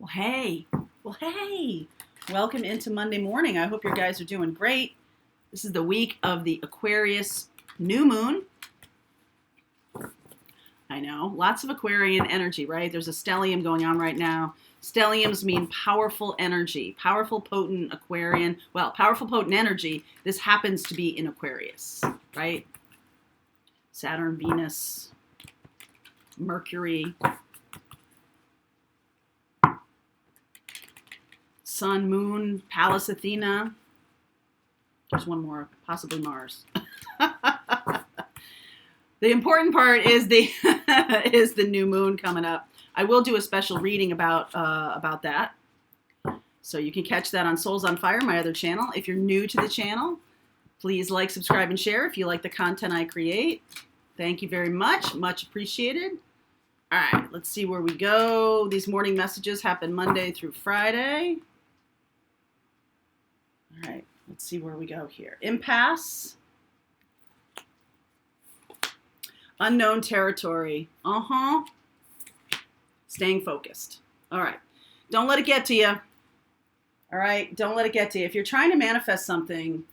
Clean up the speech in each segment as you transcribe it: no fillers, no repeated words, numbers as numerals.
Well, hey, well, hey, welcome into Monday morning. I hope you guys are doing great. This is the week of the Aquarius new moon. I know, lots of Aquarian energy, right? There's a stellium going on right now. Stelliums mean powerful energy, powerful, potent Aquarian. Well, powerful, potent energy. This happens to be in Aquarius, right? Saturn, Venus, Mercury, Sun, Moon, Pallas Athena. There's one more, possibly Mars. The important part is the is the new moon coming up. I will do a special reading about that, so you can catch that on Souls on Fire, my other channel. If you're new to the channel, please like, subscribe, and share if you like the content I create. Thank you very much, much appreciated. All right, let's see where we go. These morning messages happen Monday through Friday. All right, let's see where we go here. Impasse. Unknown territory. Staying focused. All right. Don't let it get to you. All right. Don't let it get to you. If you're trying to manifest something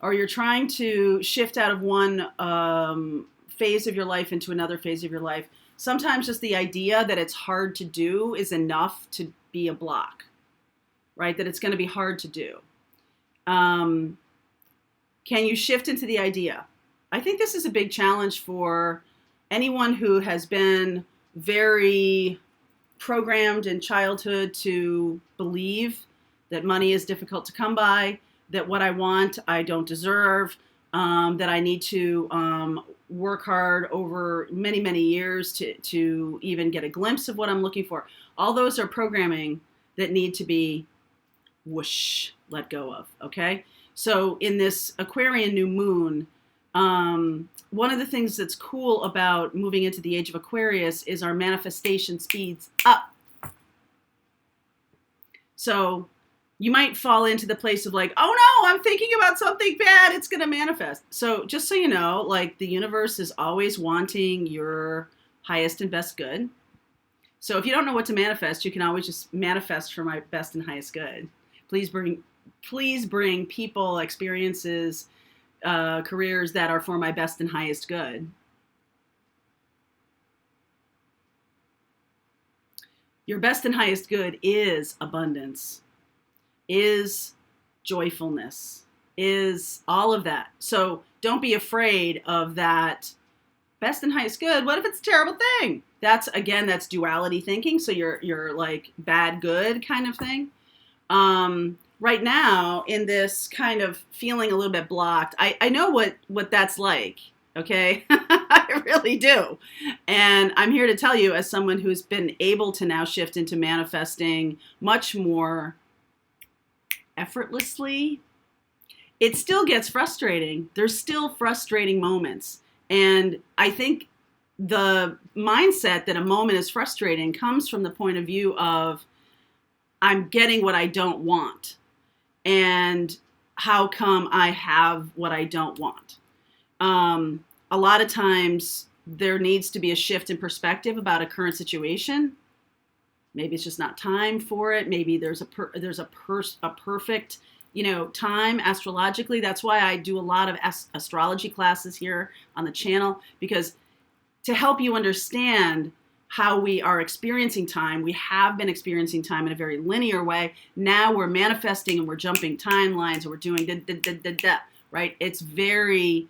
or you're trying to shift out of one phase of your life into another phase of your life, sometimes just the idea that it's hard to do is enough to be a block, right? That it's going to be hard to do. Can you shift into the idea? I think this is a big challenge for anyone who has been very programmed in childhood to believe that money is difficult to come by, that what I want, I don't deserve, that I need to work hard over many, many years to even get a glimpse of what I'm looking for. All those are programming that need to be whoosh, let go of, okay? So in this Aquarian new moon, one of the things that's cool about moving into the age of Aquarius is our manifestation speeds up. So you might fall into the place of like, oh no, I'm thinking about something bad, it's going to manifest. So just so you know, like the universe is always wanting your highest and best good. So if you don't know what to manifest, you can always just manifest for my best and highest good. Please bring people, experiences, careers that are for my best and highest good. Your best and highest good is abundance, is joyfulness, is all of that. So don't be afraid of that best and highest good. What if it's a terrible thing? That's duality thinking. So you're like bad, good kind of thing. Right now, in this kind of feeling a little bit blocked, I know what that's like, okay? I really do. And I'm here to tell you, as someone who's been able to now shift into manifesting much more effortlessly, it still gets frustrating. There's still frustrating moments. And I think the mindset that a moment is frustrating comes from the point of view of, I'm getting what I don't want. And how come I have what I don't want? A lot of times there needs to be a shift in perspective about a current situation. Maybe it's just not time for it. Maybe there's a perfect, time astrologically. That's why I do a lot of astrology classes here on the channel, because to help you understand how we are experiencing time. We have been experiencing time in a very linear way. Now we're manifesting and we're jumping timelines and we're doing right? It's very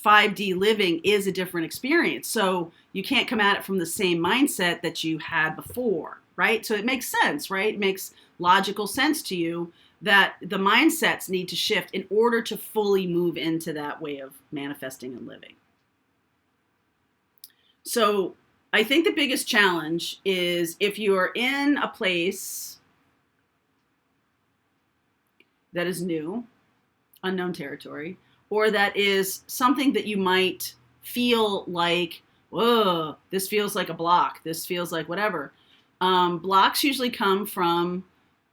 5D living is a different experience. So you can't come at it from the same mindset that you had before, right? So it makes sense, right? It makes logical sense to you that the mindsets need to shift in order to fully move into that way of manifesting and living. So I think the biggest challenge is if you are in a place that is new, unknown territory, or that is something that you might feel like, whoa, this feels like a block. This feels like whatever. Blocks usually come from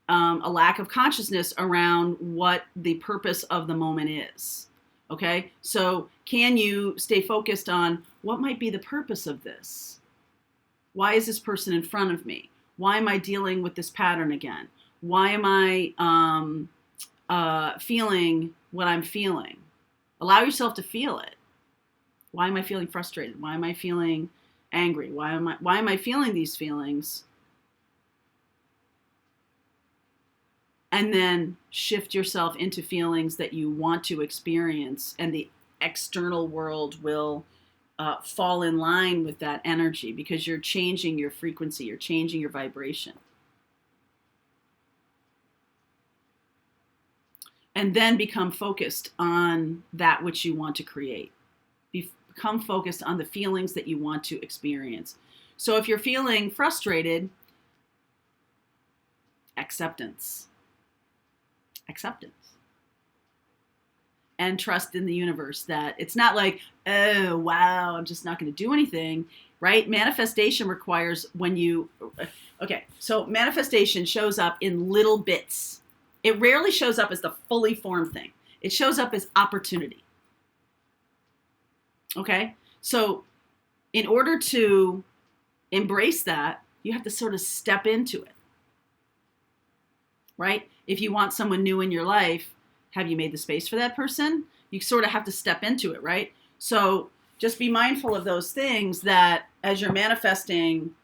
a lack of consciousness around what the purpose of the moment is. Okay, so can you stay focused on what might be the purpose of this? Why is this person in front of me? Why am I dealing with this pattern again? Why am I feeling what I'm feeling? Allow yourself to feel it. Why am I feeling frustrated? Why am I feeling angry? Why am I feeling these feelings? And then shift yourself into feelings that you want to experience, and the external world will fall in line with that energy, because you're changing your frequency, you're changing your vibration. And then become focused on that which you want to create. Become focused on the feelings that you want to experience. So if you're feeling frustrated, acceptance. And trust in the universe that it's not like, oh, wow, I'm just not going to do anything, right? Manifestation requires so manifestation shows up in little bits. It rarely shows up as the fully formed thing. It shows up as opportunity. Okay? So in order to embrace that, you have to sort of step into it, right? If you want someone new in your life, have you made the space for that person? You sort of have to step into it, right? So just be mindful of those things, that as you're manifesting,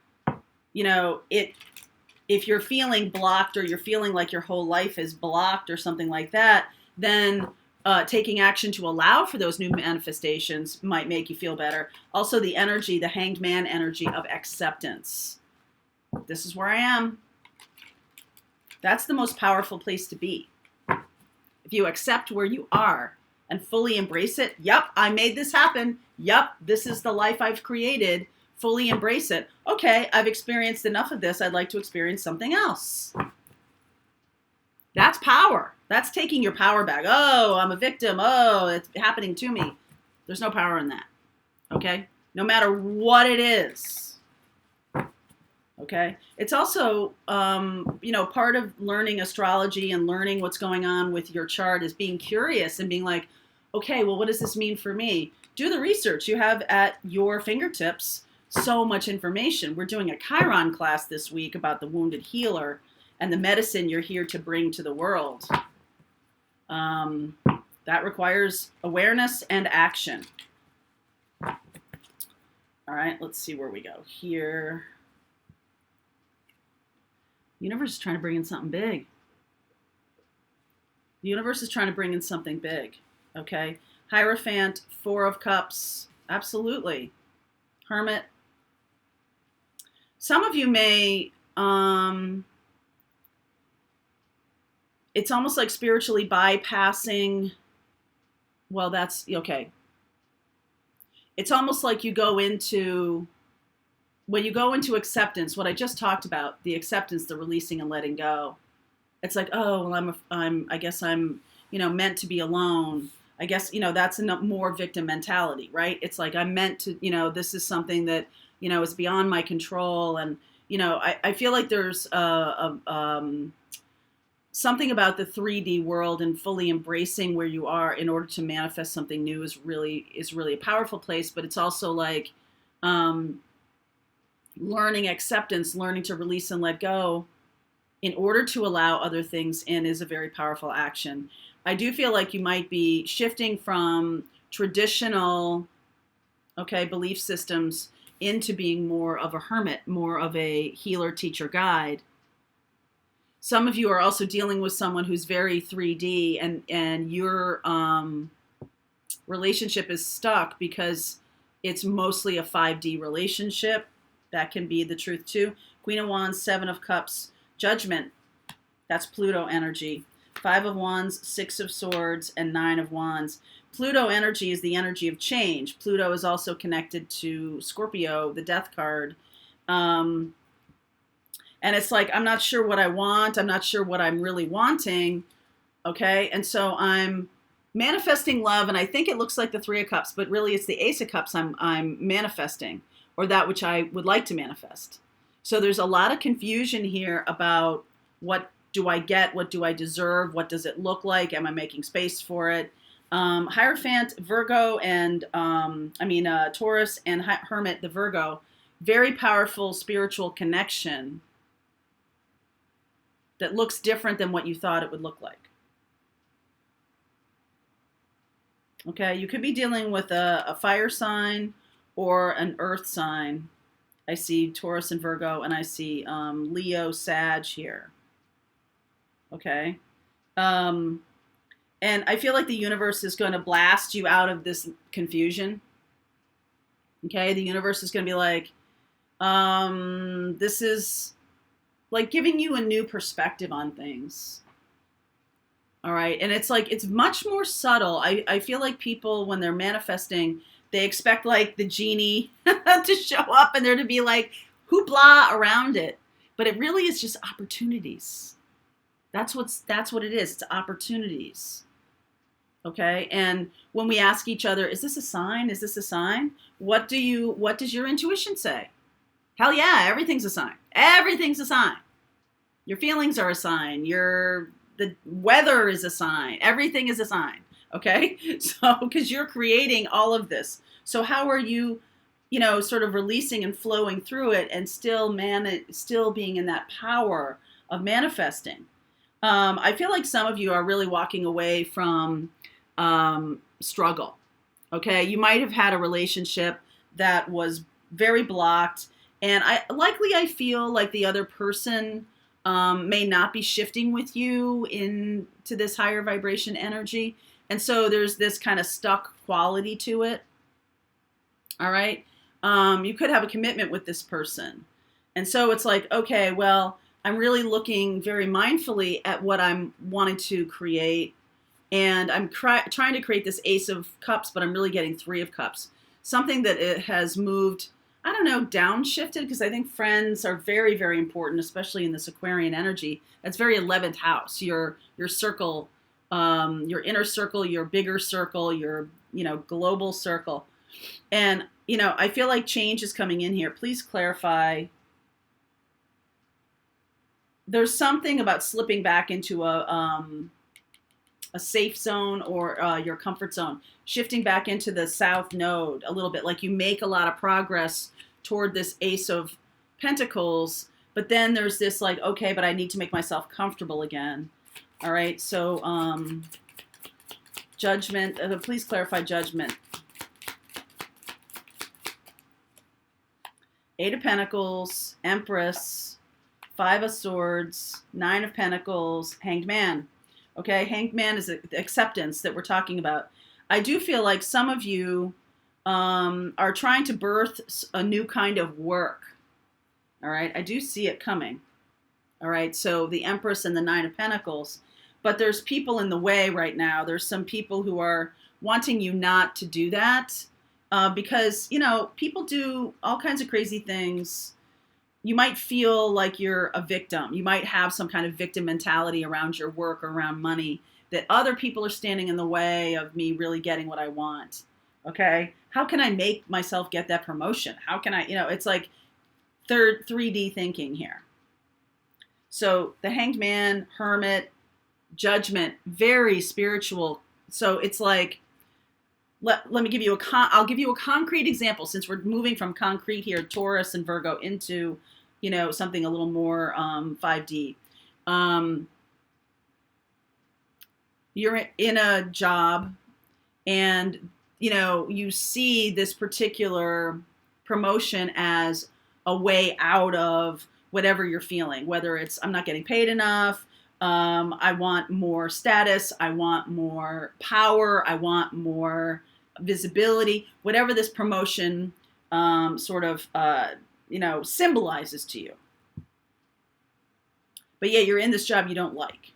if you're feeling blocked, or you're feeling like your whole life is blocked or something like that, then taking action to allow for those new manifestations might make you feel better. Also, the Hanged Man energy of acceptance. This is where I am. That's the most powerful place to be. If you accept where you are and fully embrace it, yep, I made this happen. Yep, this is the life I've created. Fully embrace it. Okay, I've experienced enough of this. I'd like to experience something else. That's power. That's taking your power back. Oh, I'm a victim. Oh, it's happening to me. There's no power in that. Okay? No matter what it is. Okay? It's also, part of learning astrology and learning what's going on with your chart is being curious and being like, okay, well, what does this mean for me? Do the research. You have at your fingertips so much information. We're doing a Chiron class this week about the wounded healer and the medicine you're here to bring to the world. That requires awareness and action. All right, let's see where we go here. The universe is trying to bring in something big. The universe is trying to bring in something big, okay? Hierophant, Four of Cups, absolutely. Hermit. Some of you may, it's almost like spiritually bypassing, well, that's, okay. It's almost like when you go into acceptance, what I just talked about, the acceptance, the releasing and letting go. It's like, oh, well, I guess I'm, meant to be alone. I guess, that's a more victim mentality, right? It's like, I'm meant to, this is something that, is beyond my control. And, I feel like there's something about the 3D world and fully embracing where you are in order to manifest something new is really a powerful place. But it's also like, learning acceptance, learning to release and let go in order to allow other things in is a very powerful action. I do feel like you might be shifting from traditional, belief systems into being more of a hermit, more of a healer, teacher, guide. Some of you are also dealing with someone who's very 3D and your relationship is stuck because it's mostly a 5D relationship. That can be the truth too. Queen of Wands, Seven of Cups, Judgment. That's Pluto energy. Five of Wands, Six of Swords, and Nine of Wands. Pluto energy is the energy of change. Pluto is also connected to Scorpio, the death card. And it's like, I'm not sure what I want. I'm not sure what I'm really wanting. Okay. And so I'm manifesting love. And I think it looks like the Three of Cups, but really it's the Ace of Cups I'm manifesting, or that which I would like to manifest. So there's a lot of confusion here about what do I get? What do I deserve? What does it look like? Am I making space for it? Hierophant, Virgo, and Taurus and Hermit, the Virgo, very powerful spiritual connection. that looks different than what you thought it would look like. Okay, you could be dealing with a fire sign or an earth sign. I see Taurus and Virgo, and I see Leo, Sag here. Okay. And I feel like the universe is going to blast you out of this confusion. Okay, the universe is going to be like, this is like giving you a new perspective on things. All right. And it's like, it's much more subtle. I feel like people, when they're manifesting, they expect like the genie to show up and there to be like hoopla around it. But it really is just opportunities. That's what it is. It's opportunities. Okay. And when we ask each other, is this a sign? Is this a sign? What does your intuition say? Hell yeah, everything's a sign. Everything's a sign. Your feelings are a sign. The weather is a sign. Everything is a sign. Okay? So, because you're creating all of this. So how are you, sort of releasing and flowing through it and still being in that power of manifesting? I feel like some of you are really walking away from struggle. Okay? You might have had a relationship that was very blocked, and I feel like the other person may not be shifting with you into this higher vibration energy. And so there's this kind of stuck quality to it. All right. You could have a commitment with this person. And so it's like, okay, well, I'm really looking very mindfully at what I'm wanting to create. And I'm trying to create this Ace of Cups, but I'm really getting Three of Cups. Something that it has moved, I don't know, downshifted, because I think friends are very, very important, especially in this Aquarian energy. That's very 11th house, your circle, your inner circle, your bigger circle, your, global circle. And, I feel like change is coming in here. Please clarify. There's something about slipping back into a safe zone or your comfort zone, shifting back into the south node a little bit. Like you make a lot of progress toward this Ace of Pentacles, but then there's this like, okay, but I need to make myself comfortable again. All right, so Judgment, please clarify Judgment. Eight of Pentacles, Empress, Five of Swords, Nine of Pentacles, Hanged Man. Okay, Hanged Man is the acceptance that we're talking about. I do feel like some of you are trying to birth a new kind of work. All right, I do see it coming. All right, so the Empress and the Nine of Pentacles. But there's people in the way right now. There's some people who are wanting you not to do that because, people do all kinds of crazy things. You might feel like you're a victim. You might have some kind of victim mentality around your work or around money, that other people are standing in the way of me really getting what I want. Okay? How can I make myself get that promotion? How can I, it's like 3D thinking here. So the Hanged Man, Hermit, Judgment, very spiritual. So it's like, let me give you I'll give you a concrete example, since we're moving from concrete here, Taurus and Virgo, into, something a little more 5D. You're in a job and, you see this particular promotion as a way out of whatever you're feeling, whether it's, I'm not getting paid enough, I want more status, I want more power, I want more visibility, whatever this promotion symbolizes to you. But yeah, you're in this job you don't like,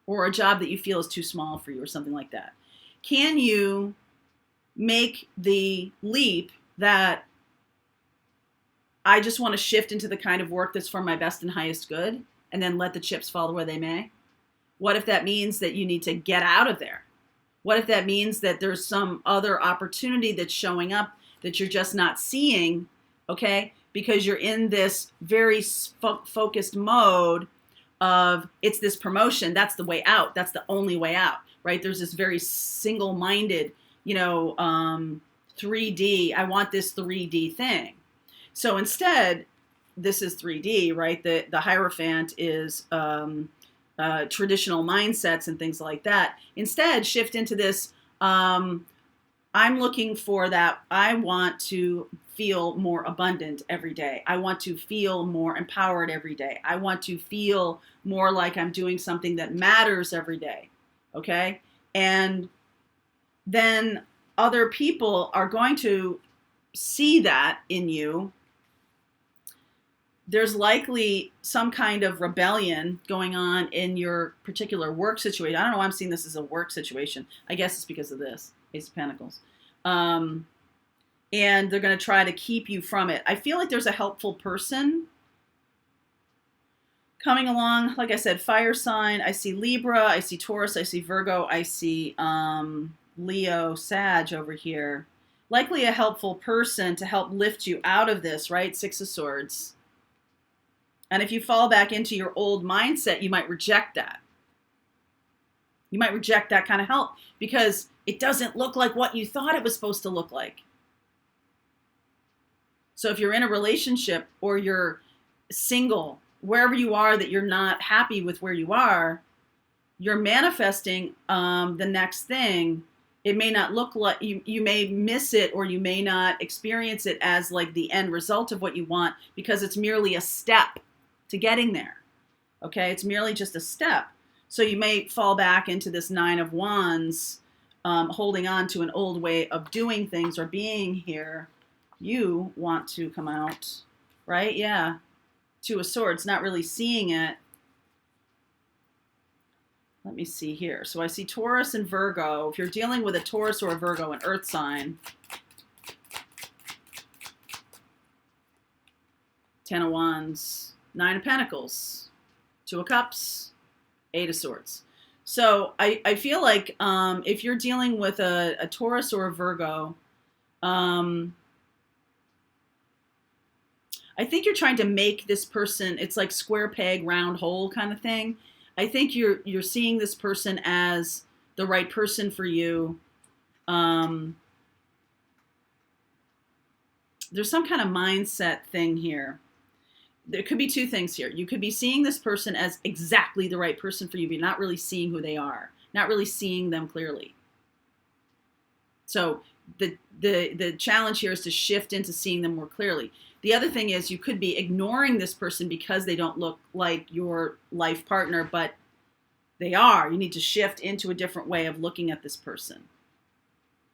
or a job that you feel is too small for you or something like that. Can you make the leap that I just want to shift into the kind of work that's for my best and highest good, and then let the chips fall where they may? What if that means that you need to get out of there? What if that means that there's some other opportunity that's showing up that you're just not seeing, okay? Because you're in this very focused mode of, it's this promotion, that's the way out, that's the only way out, right? There's this very single-minded, 3D, I want this 3D thing. So instead, this is 3D, right? The Hierophant is traditional mindsets and things like that. Instead, shift into this. I'm looking for that. I want to feel more abundant every day. I want to feel more empowered every day. I want to feel more like I'm doing something that matters every day. Okay? And then other people are going to see that in you. There's likely some kind of rebellion going on in your particular work situation. I don't know why I'm seeing this as a work situation. I guess it's because of this, Ace of Pentacles. And they're going to try to keep you from it. I feel like there's a helpful person coming along. Like I said, fire sign. I see Libra. I see Taurus. I see Virgo. I see Leo, Sag over here. Likely a helpful person to help lift you out of this, right? Six of Swords. And if you fall back into your old mindset, you might reject that. You might reject that kind of help because it doesn't look like what you thought it was supposed to look like. So if you're in a relationship or you're single, wherever you are that you're not happy with where you are, you're manifesting the next thing. It may not look like, you may miss it or you may not experience it as like the end result of what you want because it's merely a step to getting there. Okay, it's merely just a step. So you may fall back into this Nine of Wands, holding on to an old way of doing things or being here. You want to come out, right? Yeah. Two of Swords, not really seeing it. Let me see here. So I see Taurus and Virgo. If you're dealing with a Taurus or a Virgo, an earth sign. Ten of Wands, Nine of Pentacles, Two of Cups, Eight of Swords. So I feel like if you're dealing with a Taurus or a Virgo, I think you're trying to make this person, it's like square peg, round hole kind of thing. I think you're seeing this person as the right person for you. There's some kind of mindset thing here. There could be two things here. You could be seeing this person as exactly the right person for you, but not really seeing who they are, not really seeing them clearly. So the challenge here is to shift into seeing them more clearly. The other thing is you could be ignoring this person because they don't look like your life partner, but they are. You need to shift into a different way of looking at this person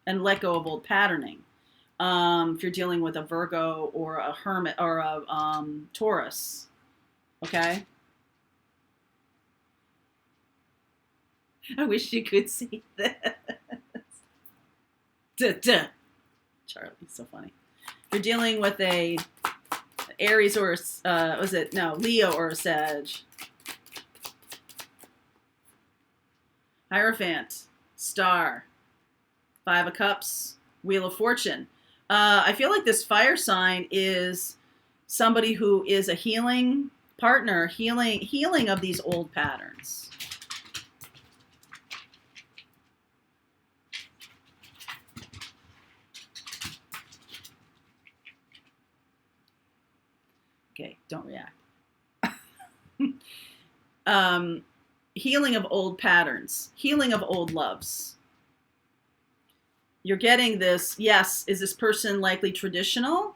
and let go of old patterning. If you're dealing with a Virgo or a Hermit or a Taurus, okay? I wish you could see this. Duh, duh. Charlie, so funny. If you're dealing with a Aries or Leo or a Sag. Hierophant, Star, Five of Cups, Wheel of Fortune. I feel like this fire sign is somebody who is a healing partner, healing of these old patterns. Okay, don't react. Healing of old patterns, healing of old loves. You're getting this, yes, is this person likely traditional?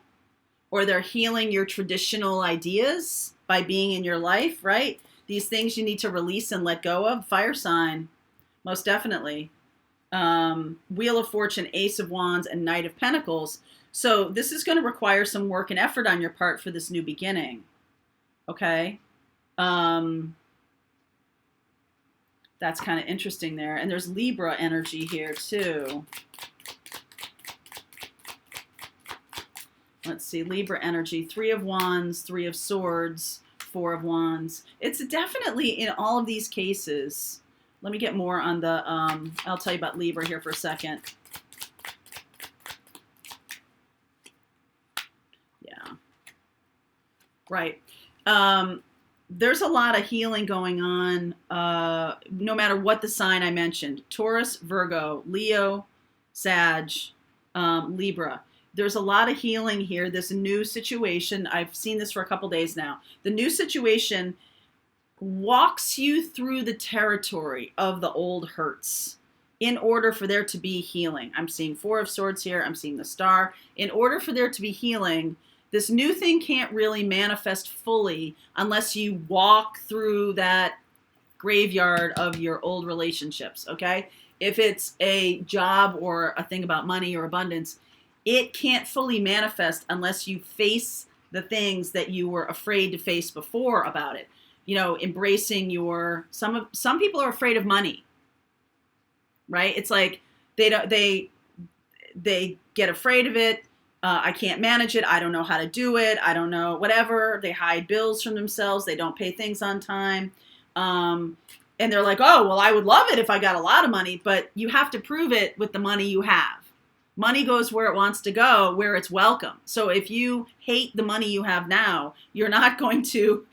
Or they're healing your traditional ideas by being in your life, right? These things you need to release and let go of. Fire sign, most definitely. Wheel of Fortune, Ace of Wands, and Knight of Pentacles. So this is going to require some work and effort on your part for this new beginning. Okay? That's kind of interesting there. And there's Libra energy here too. Let's see, Libra energy, Three of Wands, Three of Swords, Four of Wands. It's definitely in all of these cases. Let me get more on the, I'll tell you about Libra here for a second. Yeah. Right. There's a lot of healing going on, no matter what the sign I mentioned. Taurus, Virgo, Leo, Sag, Libra. There's a lot of healing here. This new situation, I've seen this for a couple days now. The new situation walks you through the territory of the old hurts in order for there to be healing. I'm seeing Four of Swords here. I'm seeing the Star. In order for there to be healing, this new thing can't really manifest fully unless you walk through that graveyard of your old relationships, okay? If it's a job or a thing about money or abundance, it can't fully manifest unless you face the things that you were afraid to face before about it. You know, embracing your, some people are afraid of money, right? It's like they get afraid of it. I can't manage it. I don't know how to do it. I don't know, whatever. They hide bills from themselves. They don't pay things on time. And they're like, oh, well, I would love it if I got a lot of money, but you have to prove it with the money you have. Money goes where it wants to go, where it's welcome. So if you hate the money you have now, you're not going to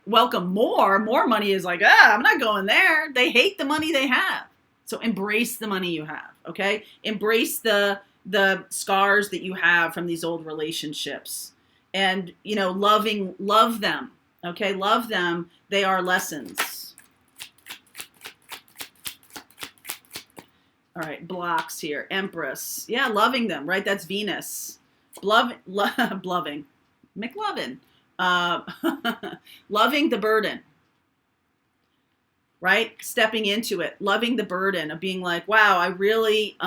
welcome more. More money is like, I'm not going there. They hate the money they have. So embrace the money you have, okay? Embrace the scars that you have from these old relationships. And, you know, love them, okay? Love them. They are lessons. All right, blocks here. Empress. Yeah, loving them, right? That's Venus. Bloving. McLovin. Loving the burden, right? Stepping into it. Loving the burden of being like, wow, I really,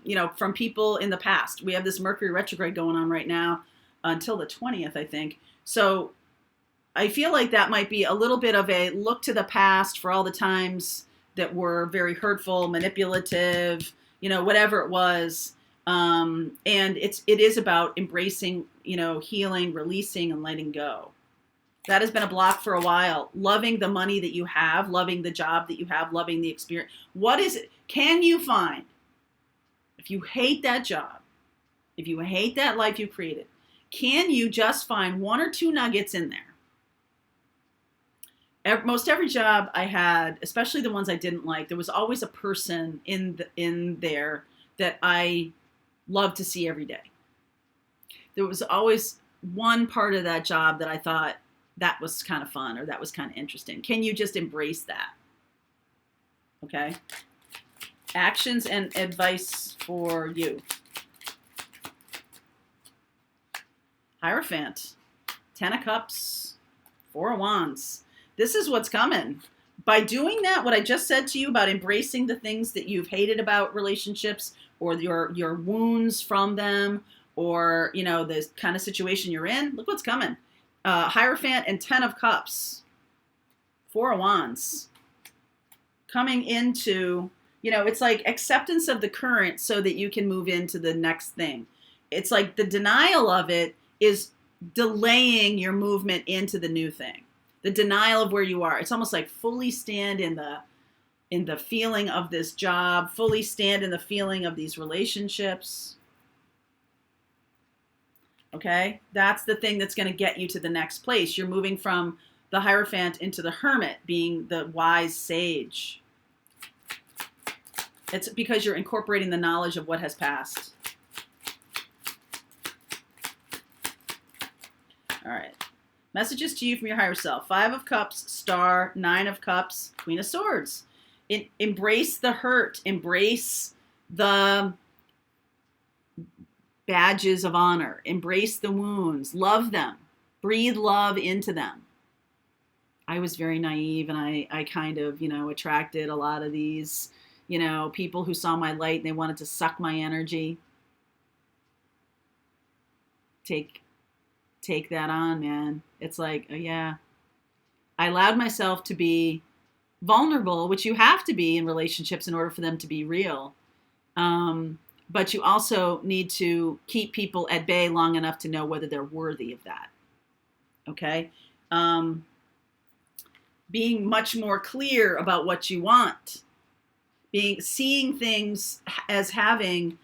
you know, from people in the past. We have this Mercury retrograde going on right now until the 20th, I think. So I feel like that might be a little bit of a look to the past for all the times that were very hurtful, manipulative, you know, whatever it was. And it is about embracing, you know, healing, releasing, and letting go. That has been a block for a while. Loving the money that you have, loving the job that you have, loving the experience. What is it? Can you find, if you hate that job, if you hate that life you created, can you just find one or two nuggets in there? Most every job I had, especially the ones I didn't like, there was always a person in there that I loved to see every day. There was always one part of that job that I thought that was kind of fun or that was kind of interesting. Can you just embrace that? Okay. Actions and advice for you. Hierophant, 10 of Cups, 4 of Wands. This is what's coming. By doing that, what I just said to you about embracing the things that you've hated about relationships or your wounds from them or, you know, the kind of situation you're in, look what's coming. Hierophant and 10 of Cups, 4 of Wands. Coming into, you know, it's like acceptance of the current so that you can move into the next thing. It's like the denial of it is delaying your movement into the new thing. The denial of where you are. It's almost like fully stand in the feeling of this job, fully stand in the feeling of these relationships. Okay? That's the thing that's going to get you to the next place. You're moving from the Hierophant into the Hermit, being the wise sage. It's because you're incorporating the knowledge of what has passed. All right. Messages to you from your higher self. 5 of Cups, Star, 9 of Cups, Queen of Swords. Embrace the hurt. Embrace the badges of honor. Embrace the wounds. Love them. Breathe love into them. I was very naive and I kind of, you know, attracted a lot of these, you know, people who saw my light and they wanted to suck my energy. Take that on, man. It's like, yeah, I allowed myself to be vulnerable, which you have to be in relationships in order for them to be real. But you also need to keep people at bay long enough to know whether they're worthy of that. Okay? Being much more clear about what you want. Seeing things as having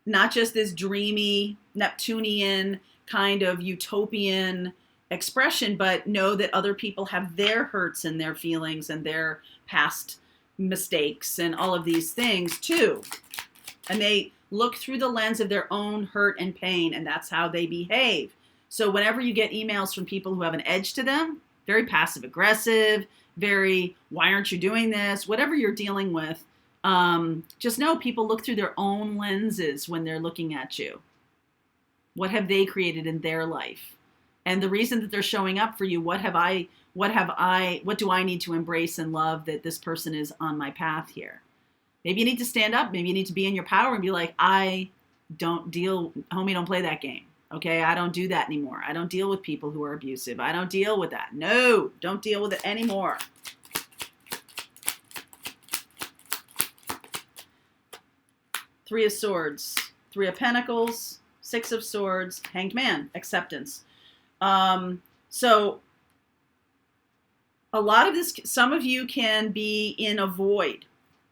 not just this dreamy Neptunian kind of utopian expression, but know that other people have their hurts and their feelings and their past mistakes and all of these things too. And look through the lens of their own hurt and pain, and that's how they behave. So whenever you get emails from people who have an edge to them, very passive aggressive, very, why aren't you doing this? Whatever you're dealing with, just know people look through their own lenses when they're looking at you. What have they created in their life? And the reason that they're showing up for you, what do I need to embrace and love that this person is on my path here? Maybe you need to stand up. Maybe you need to be in your power and be like, homie, don't play that game. Okay, I don't do that anymore. I don't deal with people who are abusive. I don't deal with that. No, don't deal with it anymore. Three of Swords, Three of Pentacles, Six of Swords, Hanged Man, acceptance. So a lot of this, some of you can be in a void,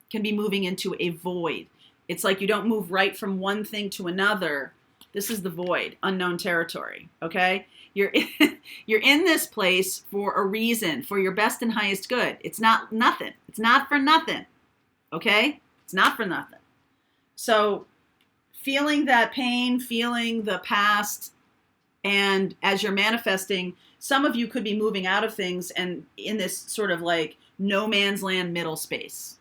can be moving into a void. It's like you don't move right from one thing to another. This is the void, unknown territory, okay? You're in this place for a reason, for your best and highest good. It's not nothing. It's not for nothing, okay? It's not for nothing. So feeling that pain, feeling the past, and as you're manifesting, some of you could be moving out of things and in this sort of like no man's land middle space.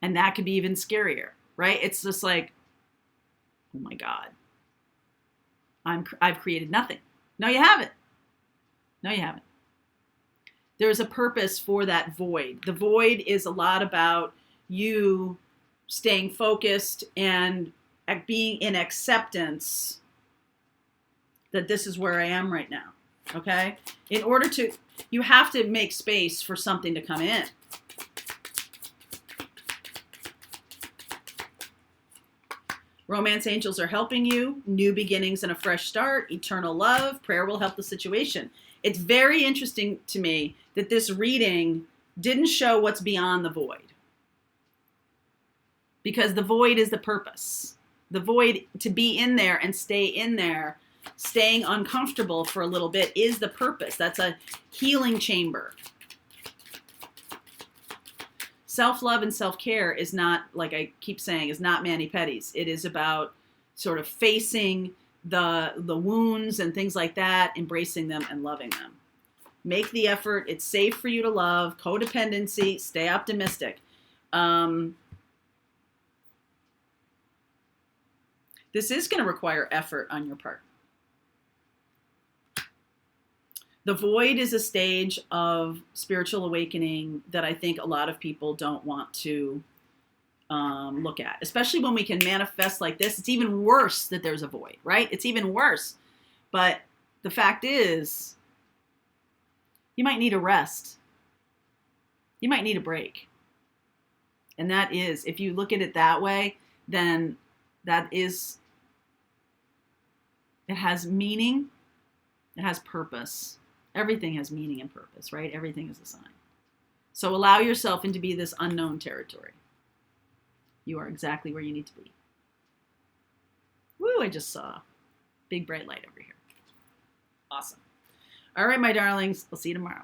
And that could be even scarier, right? It's just like, oh my God, I've created nothing. No, you haven't. No, you haven't. There's a purpose for that void. The void is a lot about you staying focused and being in acceptance that this is where I am right now. Okay? You have to make space for something to come in. Romance angels are helping you. New beginnings and a fresh start. Eternal love. Prayer will help the situation. It's very interesting to me that this reading didn't show what's beyond the void. Because the void is the purpose. The void, to be in there and stay in there, staying uncomfortable for a little bit, is the purpose. That's a healing chamber. Self-love and self-care is not, like I keep saying, is not mani-pedis. It is about sort of facing the wounds and things like that, embracing them and loving them. Make the effort. It's safe for you to love. Codependency. Stay optimistic. This is going to require effort on your part. The void is a stage of spiritual awakening that I think a lot of people don't want to look at, especially when we can manifest like this. It's even worse that there's a void, right? It's even worse. But the fact is, you might need a rest. You might need a break. And that is, if you look at it that way, then that is, it has meaning. It has purpose. Everything has meaning and purpose, right? Everything is a sign. So allow yourself into be this unknown territory. You are exactly where you need to be. Woo, I just saw a big bright light over here. Awesome. All right, my darlings. I'll see you tomorrow.